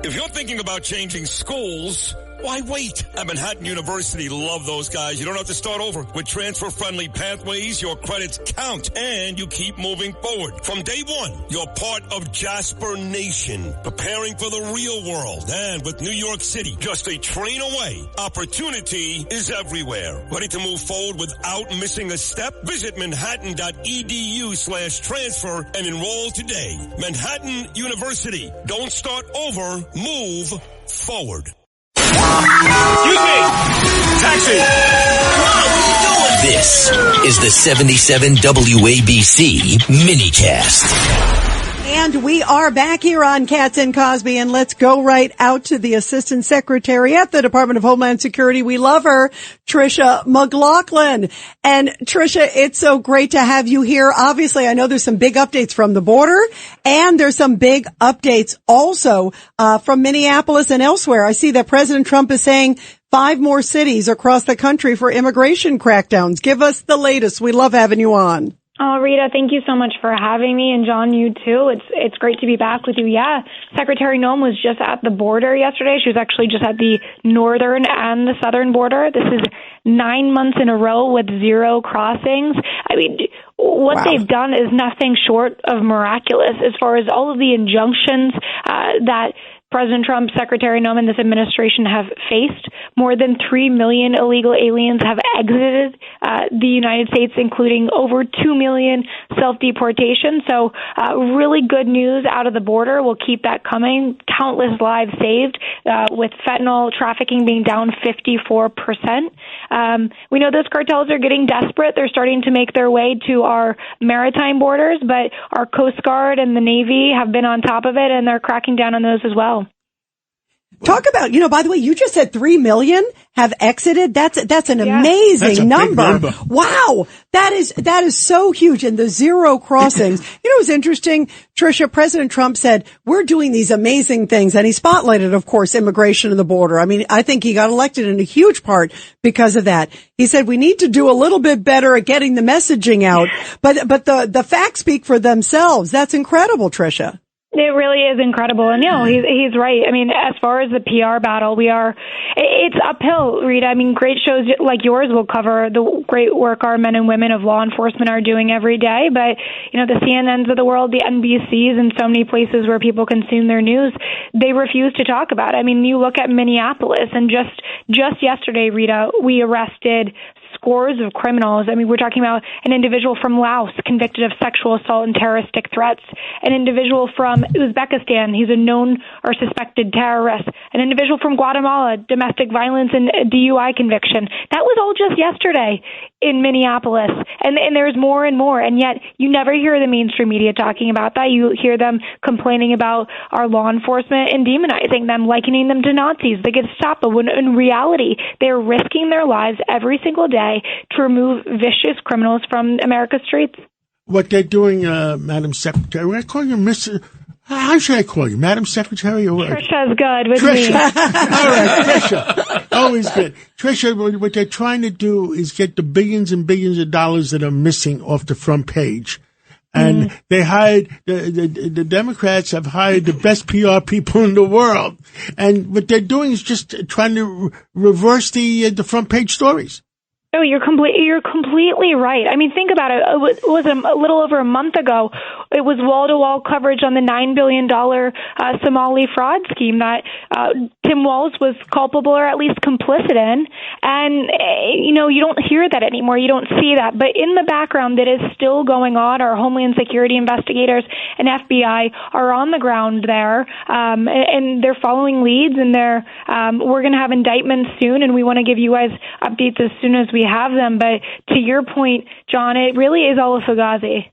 If you're thinking about changing schools, why wait? At Manhattan University, love those guys. You don't have to start over. With transfer-friendly pathways, your credits count, and you keep moving forward. From day one, you're part of Jasper Nation, preparing for the real world. And with New York City just a train away, opportunity is everywhere. Ready to move forward without missing a step? Visit manhattan.edu/transfer and enroll today. Manhattan University. Don't start over. Move forward. Excuse me! Taxi! This is the 77 WABC minicast. And we are back here on Cats and Cosby, and let's go right out to the Assistant Secretary at the Department of Homeland Security. We love her, Tricia McLaughlin. And Tricia, it's so great to have you here. Obviously, I know there's some big updates from the border, and there's some big updates also from Minneapolis and elsewhere. I see that President Trump is saying 5 more cities across the country for immigration crackdowns. Give us the latest. We love having you on. Oh, Rita, thank you so much for having me, and John, you too. It's great to be back with you. Yeah, Secretary Noem was just at the border yesterday. She was actually just at the northern and the southern border. This is 9 months in a row with 0 crossings. I mean, what they've done is nothing short of miraculous as far as all of the injunctions that President Trump, Secretary Noem, and this administration have faced. More than 3 million illegal aliens have exited the United States, including over 2 million self-deportation. So really good news out of the border. We'll keep that coming. Countless lives saved, with fentanyl trafficking being down 54%. We know those cartels are getting desperate. They're starting to make their way to our maritime borders, but our Coast Guard and the Navy have been on top of it, and they're cracking down on those as well. Talk about, by the way, you just said 3 million have exited. That's an amazing number. Wow. That is so huge. And the 0 crossings. It was interesting. Tricia, President Trump said, we're doing these amazing things. And he spotlighted, of course, immigration and the border. I mean, I think he got elected in a huge part because of that. He said, we need to do a little bit better at getting the messaging out. But the facts speak for themselves. That's incredible, Tricia. It really is incredible. And, he's right. I mean, as far as the PR battle, it's uphill, Rita. I mean, great shows like yours will cover the great work our men and women of law enforcement are doing every day. But, the CNNs of the world, the NBCs, and so many places where people consume their news, they refuse to talk about it. I mean, you look at Minneapolis, and just yesterday, Rita, we arrested scores of criminals. I mean, we're talking about an individual from Laos convicted of sexual assault and terroristic threats, an individual from Uzbekistan, he's a known or suspected terrorist, an individual from Guatemala, domestic violence and DUI conviction. That was all just yesterday in Minneapolis. And there's more and more. And yet you never hear the mainstream media talking about that. You hear them complaining about our law enforcement and demonizing them, likening them to Nazis. They get stopped. But when in reality, they're risking their lives every single day to remove vicious criminals from America's streets. What they're doing, Madam Secretary, when I call you Mr. How should I call you? Madam Secretary or what? Tricia's good with Tricia. me. All right, Tricia. Always good. Tricia, what they're trying to do is get the billions and billions of dollars that are missing off the front page. And they hired, the Democrats have hired the best PR people in the world. And what they're doing is just trying to reverse the front page stories. Oh, you're completely right. I mean, think about it. It was a little over a month ago. It was wall-to-wall coverage on the $9 billion Somali fraud scheme that Tim Walz was culpable or at least complicit in. And, you don't hear that anymore. You don't see that. But in the background, that is still going on. Our Homeland Security investigators and FBI are on the ground there, and they're following leads, and we're going to have indictments soon, and we want to give you guys updates as soon as we have them. But to your point, John, it really is all a fugazi.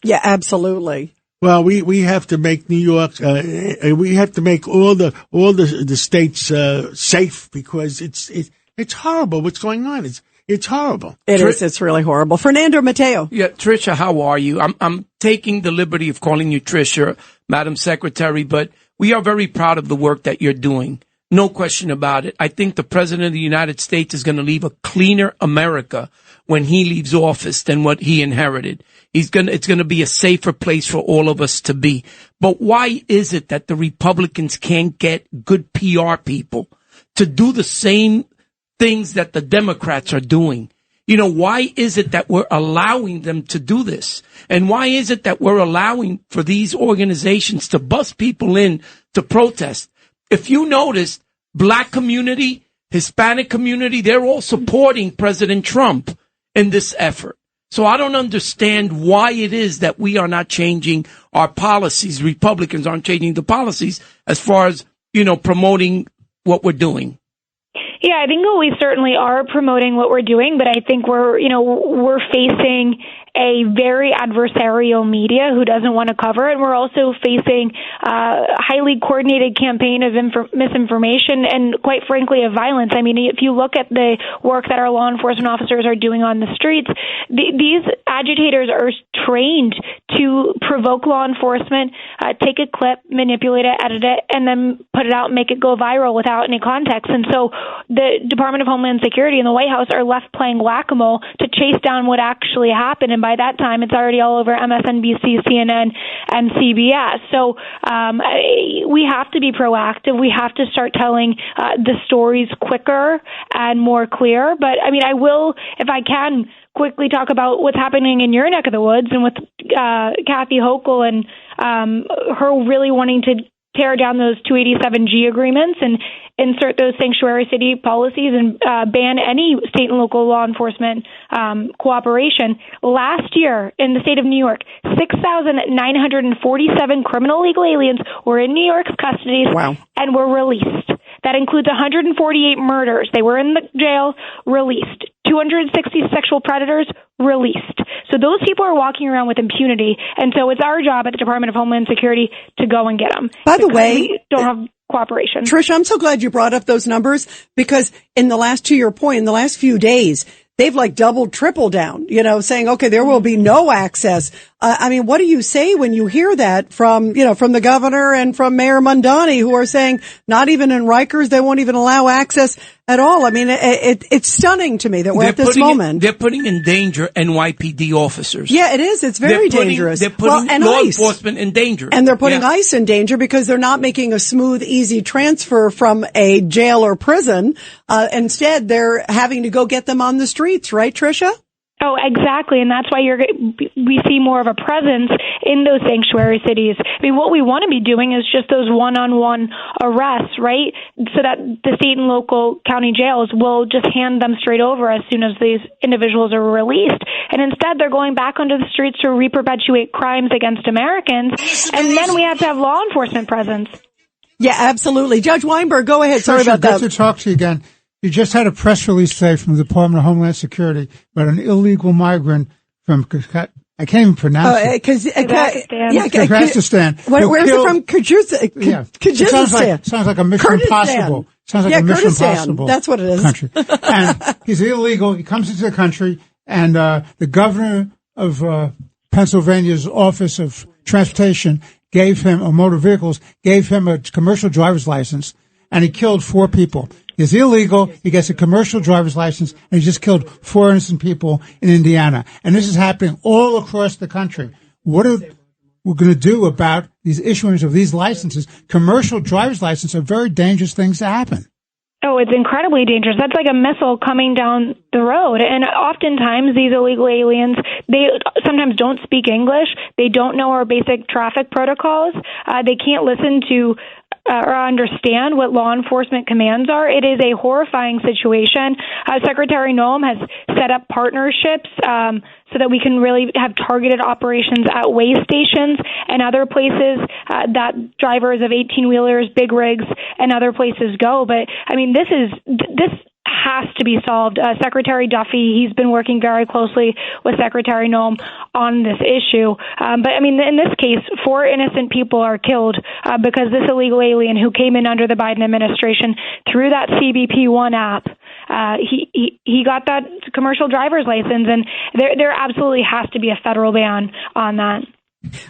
Yeah, absolutely. Well, we have to make New York, we have to make all the states safe, because it's horrible what's going on. It's horrible. It is. It's really horrible. Fernando Mateo. Yeah, Tricia, how are you? I'm taking the liberty of calling you Tricia, Madam Secretary, but we are very proud of the work that you're doing. No question about it. I think the President of the United States is going to leave a cleaner America when he leaves office than what he inherited. It's going to be a safer place for all of us to be. But why is it that the Republicans can't get good PR people to do the same things that the Democrats are doing? You know, why is it that we're allowing them to do this? And why is it that we're allowing for these organizations to bus people in to protest? If you noticed, Black community, Hispanic community, they're all supporting President Trump in this effort. So I don't understand why it is that we are not changing our policies. Republicans aren't changing the policies as far as, you know, promoting what we're doing. Yeah, I think we certainly are promoting what we're doing, but I think we're facing a very adversarial media who doesn't want to cover it. We're also facing a highly coordinated campaign of misinformation and, quite frankly, of violence. I mean, if you look at the work that our law enforcement officers are doing on the streets, these agitators are trained to provoke law enforcement, take a clip, manipulate it, edit it, and then put it out and make it go viral without any context. And so the Department of Homeland Security and the White House are left playing whack-a-mole to chase down what actually happened. And by that time, it's already all over MSNBC, CNN, and CBS. So we have to be proactive. We have to start telling the stories quicker and more clear. But, I mean, I will, if I can, quickly talk about what's happening in your neck of the woods and with Kathy Hochul and her really wanting to tear down those 287G agreements and insert those sanctuary city policies and ban any state and local law enforcement cooperation. Last year in the state of New York, 6,947 criminal illegal aliens were in New York's custody and were released. That includes 148 murders. They were in the jail, released. 260 sexual predators, released. So those people are walking around with impunity, and so it's our job at the Department of Homeland Security to go and get them. By the way, we don't have cooperation. Tricia, I'm so glad you brought up those numbers because in the last, to your point, in the last few days, they've like doubled, tripled down, you know, saying, okay, there will be no access. I mean, what do you say when you hear that from the governor and from Mayor Mondani, who are saying not even in Rikers, they won't even allow access at all? I mean, it's stunning to me that we're at this moment. They're putting in danger NYPD officers. Yeah, it is. It's very dangerous. They're putting law enforcement in danger. And they're putting ICE in danger because they're not making a smooth, easy transfer from a jail or prison. Instead, they're having to go get them on the streets, right, Tricia? Oh, exactly. And that's why we see more of a presence in those sanctuary cities. I mean, what we want to be doing is just those one-on-one arrests, right? So that the state and local county jails will just hand them straight over as soon as these individuals are released. And instead, they're going back onto the streets to re-perpetuate crimes against Americans. And then we have to have law enforcement presence. Yeah, absolutely. Judge Weinberg, go ahead. Sorry about that. Good to talk to you again. You just had a press release today from the Department of Homeland Security about an illegal migrant from, I can't even pronounce it. Kazakhstan. Where's it from? Kyrgyzstan. Sounds like a Mission Impossible. Sounds like a Mission Impossible. That's what it is. Country. And he's illegal. He comes into the country, and the governor of Pennsylvania's Office of Transportation gave him, or motor vehicles, gave him a commercial driver's license, and he killed 4 people. He's illegal. He gets a commercial driver's license, and he just killed 4 innocent people in Indiana. And this is happening all across the country. What are we going to do about these issuance of these licenses? Commercial driver's licenses are very dangerous things to happen. Oh, it's incredibly dangerous. That's like a missile coming down the road. And oftentimes these illegal aliens, they sometimes don't speak English. They don't know our basic traffic protocols. They can't listen to or understand what law enforcement commands are. It is a horrifying situation. Secretary Noem has set up partnerships so that we can really have targeted operations at way stations and other places that drivers of 18-wheelers, big rigs, and other places go. But, I mean, this has to be solved. Secretary Duffy, he's been working very closely with Secretary Noem on this issue. But, I mean, in this case, 4 innocent people are killed because this illegal alien who came in under the Biden administration through that CBP-1 app, he got that commercial driver's license, and there absolutely has to be a federal ban on that.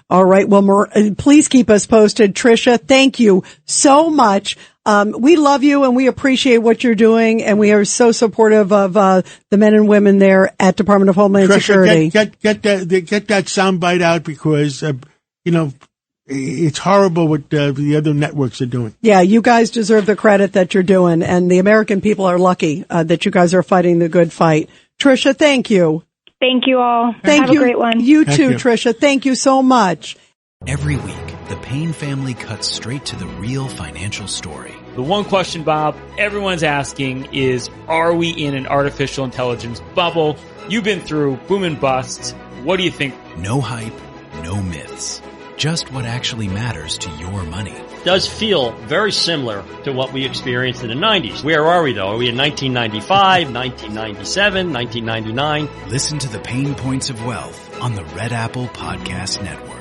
All right. Well, please keep us posted. Tricia, thank you so much. We love you and we appreciate what you're doing, and we are so supportive of the men and women there at Department of Homeland Security. Get that soundbite out because it's horrible what the other networks are doing. Yeah, you guys deserve the credit that you're doing, and the American people are lucky that you guys are fighting the good fight. Tricia, thank you. Thank you all. Have a great one. You Thank too, you. Tricia. Thank you so much. Every week, the Payne family cuts straight to the real financial story. The one question, Bob, everyone's asking is, are we in an artificial intelligence bubble? You've been through boom and bust. What do you think? No hype, no myths. Just what actually matters to your money. Does feel very similar to what we experienced in the 90s. Where are we, though? Are we in 1995, 1997, 1999? Listen to the Pain Points of Wealth on the Red Apple Podcast Network.